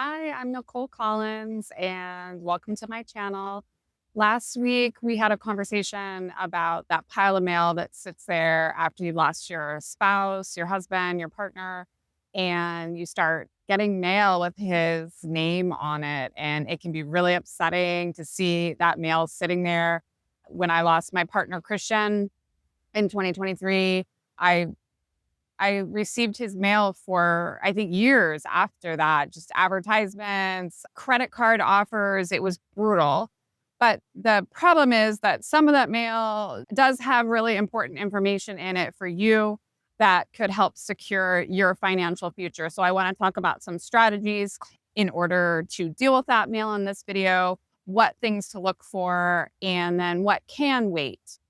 Hi, I'm Nicole Collins, and welcome to my channel. Last week, we had a conversation about that pile of mail that sits there after you lost your spouse, your husband, your partner, and you start getting mail with his name on it. And it can be really upsetting to see that mail sitting there. When I lost my partner, Christian, in 2023, I I received his mail for, I think, years after that, just advertisements, credit card offers. It was brutal. But the problem is that some of that mail does have really important information in it for you that could help secure your financial future. So I want to talk about some strategies in order to deal with that mail in this video, what things to look for, and then what can wait.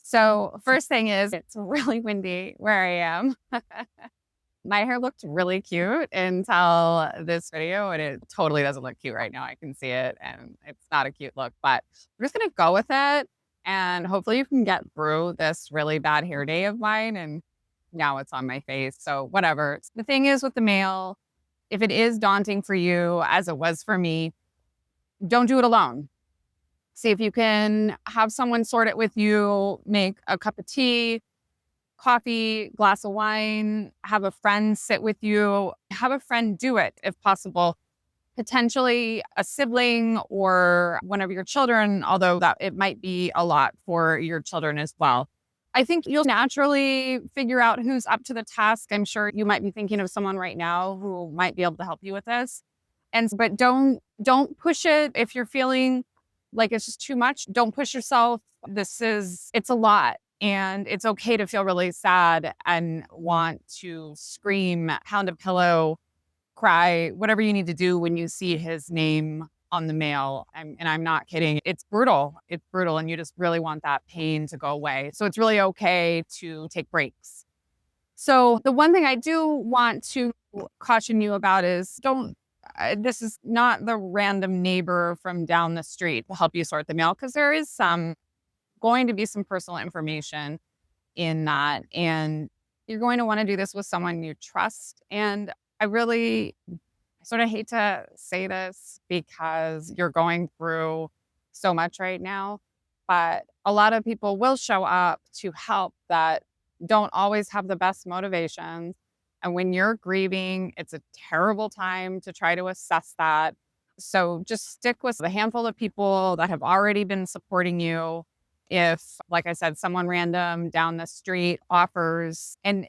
So, first thing is, it's really windy where I am. My hair looked really cute until this video, and it totally doesn't look cute right now. I can see it, and it's not a cute look, but I'm just gonna go with it, and hopefully you can get through this really bad hair day of mine, and now it's on my face, so whatever. The thing is with the mail, if it is daunting for you, as it was for me, don't do it alone. See if you can have someone sort it with you, make a cup of tea, coffee, glass of wine, have a friend sit with you, have a friend do it if possible. Potentially a sibling or one of your children, although that it might be a lot for your children as well. I think you'll naturally figure out who's up to the task. I'm sure you might be thinking of someone right now who might be able to help you with this. But don't push it if you're feeling like it's just too much. Don't push yourself. It's a lot. And it's okay to feel really sad and want to scream, pound a pillow, cry, whatever you need to do when you see his name on the mail. And I'm not kidding. It's brutal. It's brutal. And you just really want that pain to go away. So it's really okay to take breaks. So the one thing I do want to caution you about is this is not the random neighbor from down the street to help you sort the mail because there is going to be some personal information in that. And you're going to want to do this with someone you trust. And I sort of hate to say this because you're going through so much right now, but a lot of people will show up to help that don't always have the best motivations. And when you're grieving, it's a terrible time to try to assess that. So just stick with the handful of people that have already been supporting you. If, like I said, someone random down the street offers, and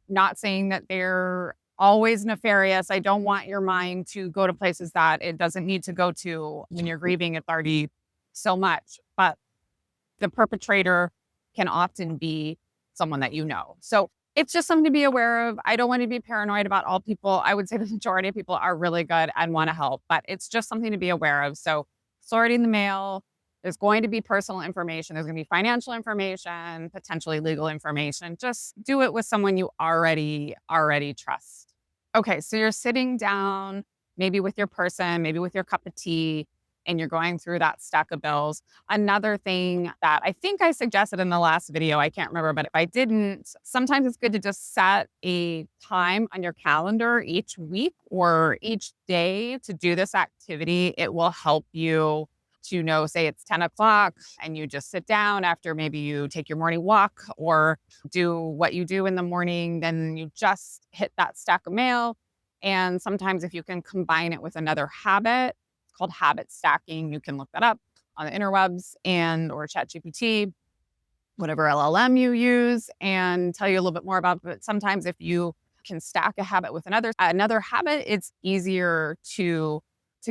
not saying that they're always nefarious. I don't want your mind to go to places that it doesn't need to go to when you're grieving. It's already so much. But the perpetrator can often be someone that you know. So it's just something to be aware of. I don't want to be paranoid about all people. I would say the majority of people are really good and want to help, but it's just something to be aware of. So sorting the mail, there's going to be personal information, there's going to be financial information, potentially legal information. Just do it with someone you already trust. Okay, so you're sitting down, maybe with your person, maybe with your cup of tea, and you're going through that stack of bills. Another thing that I think I suggested in the last video, I can't remember, but if I didn't, sometimes it's good to just set a time on your calendar each week or each day to do this activity. It will help you to know, say it's 10 o'clock and you just sit down after maybe you take your morning walk or do what you do in the morning, then you just hit that stack of mail. And sometimes if you can combine it with another habit, it's called habit stacking. You can look that up on the interwebs and or ChatGPT, whatever LLM you use, and tell you a little bit more about it. But sometimes if you can stack a habit with another habit, it's easier to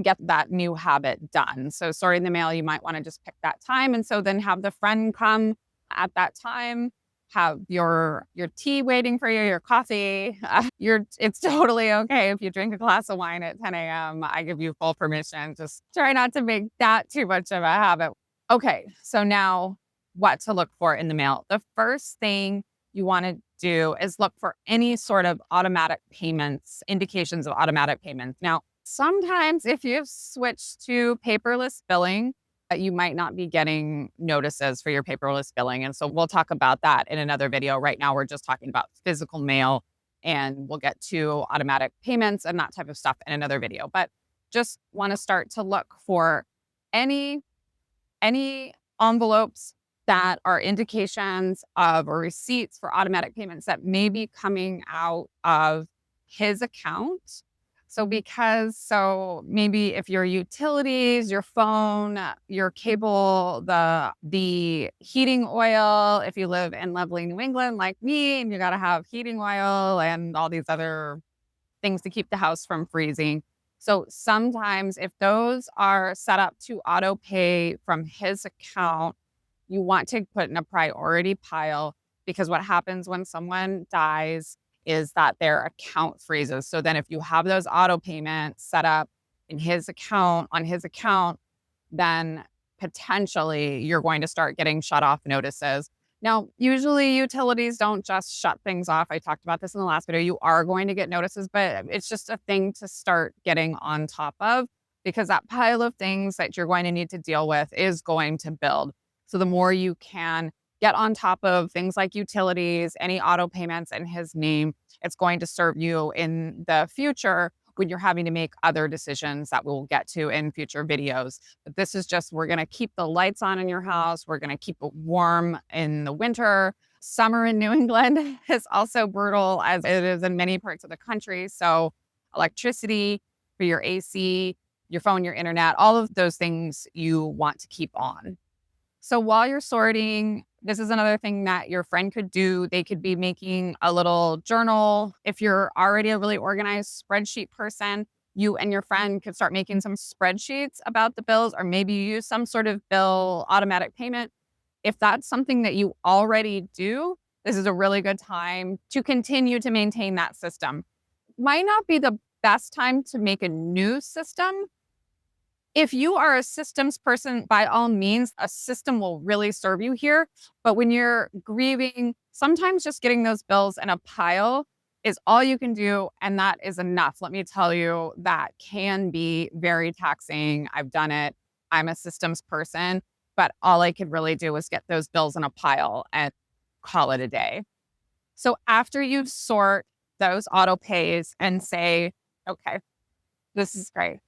get that new habit done. So sorting the mail, you might want to just pick that time. And so then have the friend come at that time, have your tea waiting for you, your coffee. It's totally okay if you drink a glass of wine at 10 a.m. I give you full permission. Just try not to make that too much of a habit. Okay, so now what to look for in the mail. The first thing you want to do is look for any sort of automatic payments, indications of automatic payments. Now, sometimes if you've switched to paperless billing, you might not be getting notices for your paperless billing. And so we'll talk about that in another video. Right now, we're just talking about physical mail, and we'll get to automatic payments and that type of stuff in another video. But just want to start to look for any any envelopes that are indications of or receipts for automatic payments that may be coming out of his account. So maybe if your utilities, your phone, your cable, the heating oil, if you live in lovely New England like me and you got to have heating oil and all these other things to keep the house from freezing. So sometimes if those are set up to auto pay from his account, you want to put in a priority pile, because what happens when someone dies is that their account freezes. So then if you have those auto payments set up in his account, on his account, then potentially you're going to start getting shut off notices. Now, usually utilities don't just shut things off. I talked about this in the last video. You are going to get notices, but it's just a thing to start getting on top of, because that pile of things that you're going to need to deal with is going to build. So the more you can get on top of things like utilities, any auto payments in his name, it's going to serve you in the future when you're having to make other decisions that we'll get to in future videos. But this is just, we're going to keep the lights on in your house. We're going to keep it warm in the winter. Summer in New England is also brutal, as it is in many parts of the country. So electricity for your AC, your phone, your internet, all of those things you want to keep on. So while you're sorting, this is another thing that your friend could do. They could be making a little journal. If you're already a really organized spreadsheet person, you and your friend could start making some spreadsheets about the bills, or maybe use some sort of bill automatic payment. If that's something that you already do, this is a really good time to continue to maintain that system. Might not be the best time to make a new system. If you are a systems person, by all means, a system will really serve you here. But when you're grieving, sometimes just getting those bills in a pile is all you can do. And that is enough. Let me tell you, that can be very taxing. I've done it. I'm a systems person, but all I could really do was get those bills in a pile and call it a day. So after you sort those auto pays and say, okay, this is great,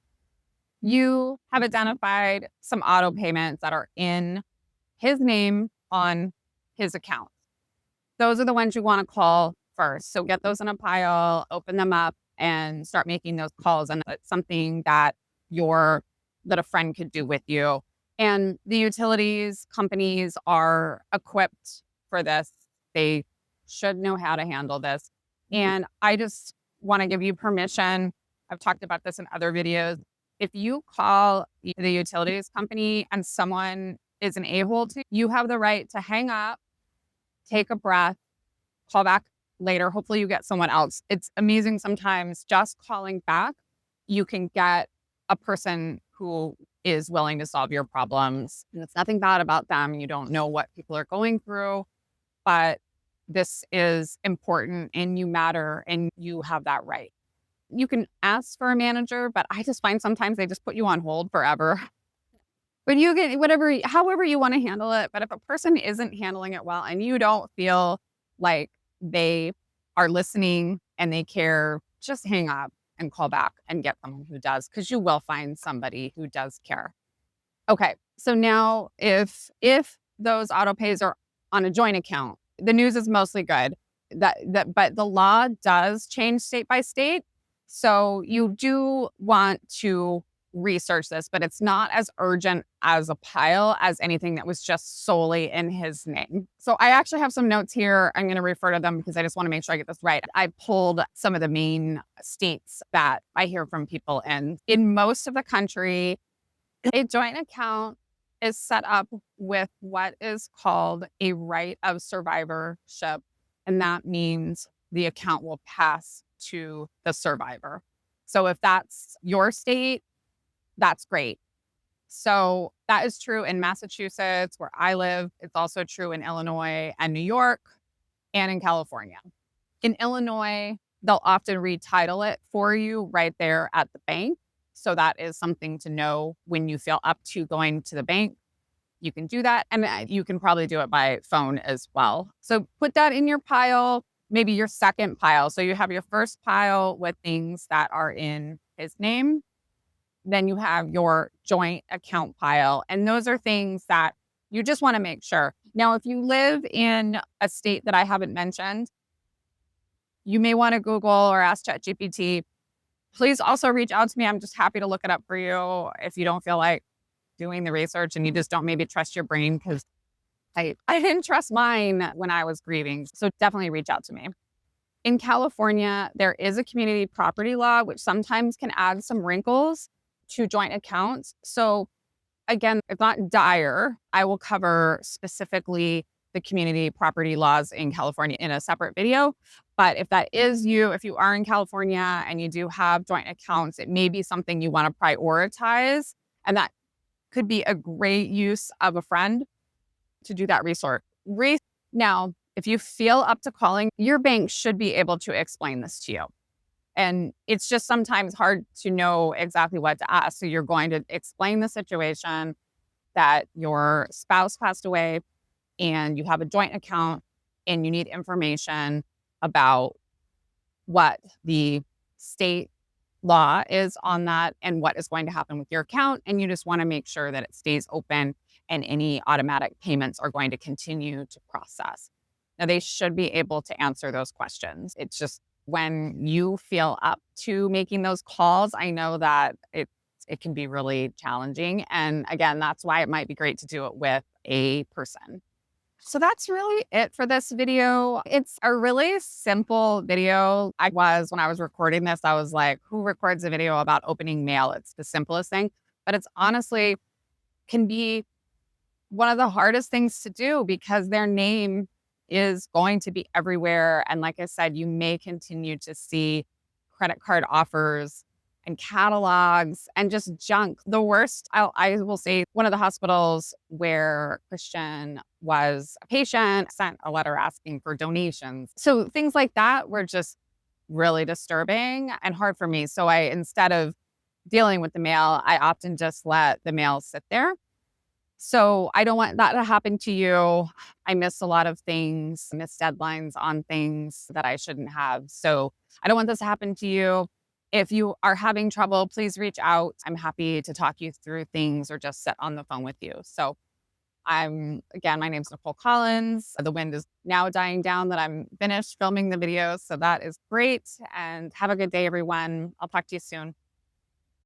you have identified some auto payments that are in his name on his account. Those are the ones you want to call first. So get those in a pile, open them up, and start making those calls. And it's something that that a friend could do with you. And the utilities companies are equipped for this. They should know how to handle this. And I just want to give you permission. I've talked about this in other videos. If you call the utilities company and someone isn't able to, you have the right to hang up, take a breath, call back later. Hopefully you get someone else. It's amazing sometimes just calling back, you can get a person who is willing to solve your problems. And it's nothing bad about them. You don't know what people are going through, but this is important and you matter and you have that right. You can ask for a manager, but I just find sometimes they just put you on hold forever. But you get however you want to handle it. But if a person isn't handling it well and you don't feel like they are listening and they care, just hang up and call back and get someone who does, because you will find somebody who does care. Okay, so now if those auto pays are on a joint account, the news is mostly good. But the law does change state by state. So you do want to research this, but it's not as urgent as a pile as anything that was just solely in his name. So I actually have some notes here. I'm going to refer to them because I just want to make sure I get this right. I pulled some of the main states that I hear from people in. In most of the country, a joint account is set up with what is called a right of survivorship. And that means the account will pass to the survivor. So if that's your state, that's great. So that is true in Massachusetts, where I live. It's also true in Illinois and New York and in California. In Illinois, they'll often retitle it for you right there at the bank. So that is something to know when you feel up to going to the bank. You can do that. And you can probably do it by phone as well. So put that in your pile, maybe your second pile. So you have your first pile with things that are in his name. Then you have your joint account file. And those are things that you just want to make sure. Now, if you live in a state that I haven't mentioned, you may want to Google or ask ChatGPT. Please also reach out to me. I'm just happy to look it up for you if you don't feel like doing the research and you just don't maybe trust your brain, because I didn't trust mine when I was grieving. So definitely reach out to me. In California, there is a community property law, which sometimes can add some wrinkles to joint accounts. So again, it's not dire. I will cover specifically the community property laws in California in a separate video. But if that is you, if you are in California and you do have joint accounts, it may be something you want to prioritize. And that could be a great use of a friend to do that research. Now, if you feel up to calling, your bank should be able to explain this to you. And it's just sometimes hard to know exactly what to ask. So you're going to explain the situation that your spouse passed away and you have a joint account and you need information about what the state law is on that and what is going to happen with your account. And you just want to make sure that it stays open and any automatic payments are going to continue to process. Now, they should be able to answer those questions. It's just when you feel up to making those calls, I know that it can be really challenging. And again, that's why it might be great to do it with a person. So that's really it for this video. It's a really simple video. When I was recording this, I was like, who records a video about opening mail? It's the simplest thing, but it's honestly can be one of the hardest things to do because their name is going to be everywhere. And like I said, you may continue to see credit card offers and catalogs and just junk. The worst, I will say, one of the hospitals where Christian was a patient sent a letter asking for donations. So things like that were just really disturbing and hard for me. So instead of dealing with the mail, I often just let the mail sit there. So I don't want that to happen to you. I miss a lot of things, miss deadlines on things that I shouldn't have. So I don't want this to happen to you. If you are having trouble, please reach out. I'm happy to talk you through things or just sit on the phone with you. So again, my name's Nicole Collins. The wind is now dying down that I'm finished filming the video. So that is great. And have a good day, everyone. I'll talk to you soon.